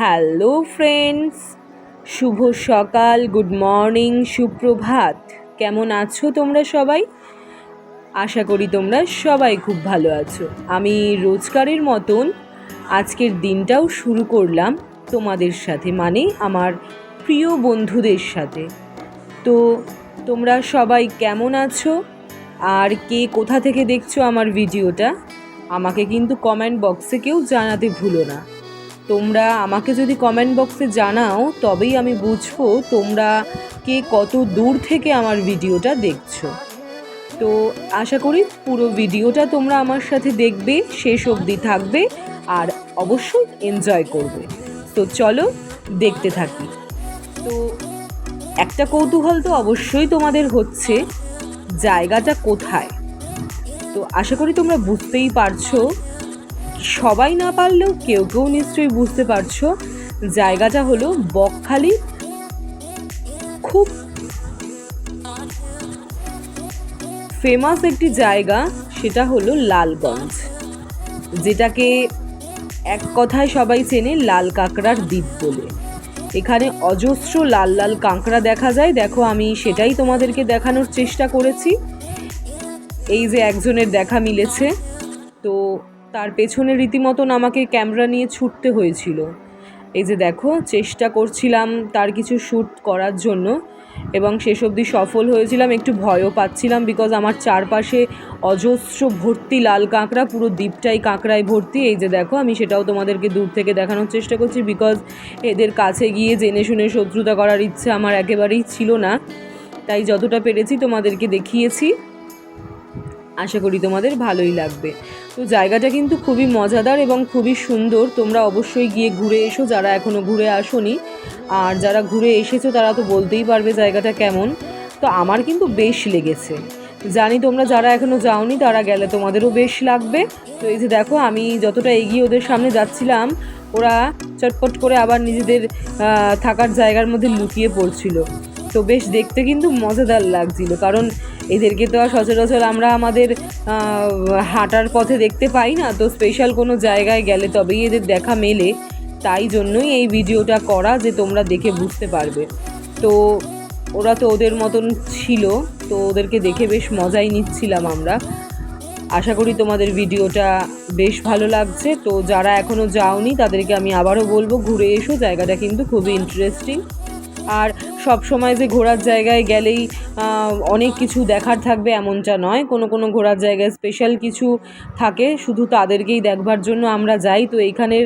Hello friends, শুভ সকাল, good morning, সুপ্রভাত। কেমন আছো তোমরা সবাই? আশা করি তোমরা সবাই খুব ভালো আছো। আমি রোজকারের মতন আজকের দিনটাও শুরু করলাম তোমাদের সাথে, মানে আমার প্রিয় বন্ধুদের সাথে। তো তোমরা সবাই কেমন আছো আর কে কোথা থেকে দেখছো আমার ভিডিওটা, আমাকে কিন্তু কমেন্ট বক্সে কেউ জানাতে ভুলো না। তোমরা আমাকে যদি কমেন্ট বক্সে জানাও তবেই আমি বুঝবো তোমরা কে কত দূর থেকে আমার ভিডিওটা দেখছো। তো আশা করি পুরো ভিডিওটা তোমরা আমার সাথে দেখবে, শেষ অবধি থাকবে আর অবশ্যই এনজয় করবে। তো চলো দেখতে থাকি। তো একটা কৌতূহল তো অবশ্যই তোমাদের হচ্ছে, জায়গাটা কোথায়। তো আশা করি তোমরা বুঝতেই পারছো, সবাই না পারলেও কেউ কেউ নিশ্চয়ই বুঝতে পারছো। জায়গাটা হলো বকখালি, খুব ফেমাস একটি জায়গা, সেটা হলো লালগঞ্জ, যেটাকে এক কথায় সবাই চেনে লাল কাঁকড়ার দ্বীপ বলে। এখানে অজস্র লাল লাল কাঁকড়া দেখা যায়। দেখো, আমি সেটাই তোমাদেরকে দেখানোর চেষ্টা করেছি। এই যে একজনের দেখা মিলেছে, তো তার পেছনে রীতিমতন আমাকে ক্যামেরা নিয়ে ছুটতে হয়েছিল। এই যে দেখো, চেষ্টা করছিলাম তার কিছু শ্যুট করার জন্য এবং শেষ অবধি সফল হয়েছিলাম। একটু ভয়ও পাচ্ছিলাম, বিকজ আমার চারপাশে অজস্র ভর্তি লাল কাঁকড়া, পুরো দ্বীপটাই কাঁকড়ায় ভর্তি। এই যে দেখো, আমি সেটাও তোমাদেরকে দূর থেকে দেখানোর চেষ্টা করছি, বিকজ এদের কাছে গিয়ে জেনে শুনে শত্রুতা করার ইচ্ছে আমার একেবারেই ছিল না। তাই যতটা পেরেছি তোমাদেরকে দেখিয়েছি। আশা করি তোমাদের ভালোই লাগবে। তো জায়গাটা কিন্তু খুবই মজাদার এবং খুবই সুন্দর। তোমরা অবশ্যই গিয়ে ঘুরে এসো, যারা এখনও ঘুরে আসোনি। আর যারা ঘুরে এসেছো তারা তো বলতেই পারবে জায়গাটা কেমন। তো আমার কিন্তু বেশ লেগেছে। জানি তোমরা যারা এখনও যাওনি তারা গেলে তোমাদেরও বেশ লাগবে। তো এই যে দেখো, আমি যতটা এগিয়ে ওদের সামনে যাচ্ছিলাম, ওরা চটপট করে আবার নিজেদের থাকার জায়গার মধ্যে লুকিয়ে পড়ছিল। তো বেশ দেখতে কিন্তু মজাদার লাগছিল, কারণ এদেরকে তো আর সচরাচর আমরা আমাদের হাঁটার পথে দেখতে পাই না। তো স্পেশাল কোনো জায়গায় গেলে তবেই এদের দেখা মেলে। তাই জন্যই এই ভিডিওটা করা, যে তোমরা দেখে বুঝতে পারবে। তো ওরা তো ওদের মতন ছিল, তো ওদেরকে দেখে বেশ মজাই নিচ্ছিলাম আমরা। আশা করি তোমাদের ভিডিওটা বেশ ভালো লাগছে। তো যারা এখনও যাওনি তাদেরকে আমি আবারও বলবো, ঘুরে এসো, জায়গাটা কিন্তু খুবই ইন্টারেস্টিং। আর সব সময় যে ঘোরার জায়গায় গেলেই অনেক কিছু দেখার থাকবে এমনটা নয়। কোনো কোনো ঘোরার জায়গায় স্পেশাল কিছু থাকে, শুধু তাদেরকেই দেখবার জন্য আমরা যাই। তো এইখানের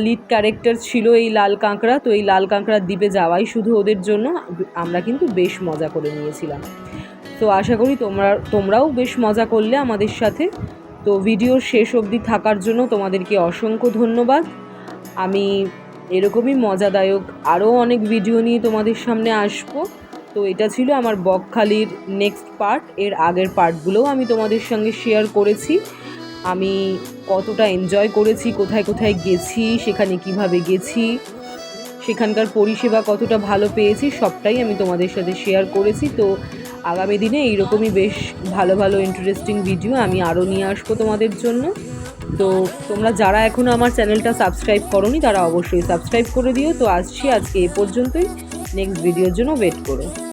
লিড ক্যারেক্টার ছিল এই লাল কাঁকড়া। তো এই লাল কাঁকড়ার দ্বীপে যাওয়াই শুধু ওদের জন্য। আমরা কিন্তু বেশ মজা করে নিয়েছিলাম। তো আশা করি তোমরাও বেশ মজা করলে আমাদের সাথে। তো ভিডিওর শেষ অবধি থাকার জন্য তোমাদেরকে অসংখ্য ধন্যবাদ। আমি এরকমই মজাদায়ক আরও অনেক ভিডিও নিয়ে তোমাদের সামনে আসবো। তো এটা ছিল আমার বকখালির নেক্সট পার্ট। এর আগের পার্টগুলোও আমি তোমাদের সঙ্গে শেয়ার করেছি। আমি কতটা এনজয় করেছি, কোথায় কোথায় গেছি, সেখানে কিভাবে গেছি, সেখানকার পরিষেবা কতটা ভালো পেয়েছি, সবটাই আমি তোমাদের সাথে শেয়ার করেছি। তো আগামী দিনে এইরকমই বেশ ভালো ভালো ইন্টারেস্টিং ভিডিও আমি আরও নিয়ে আসবো তোমাদের জন্য। তো তোমরা যারা এখনও আমার চ্যানেলটা সাবস্ক্রাইব করোনি তারা অবশ্যই সাবস্ক্রাইব করে দিও। তো আসছি আজকে এ পর্যন্তই, নেক্সট ভিডিওর জন্য ওয়েট করো।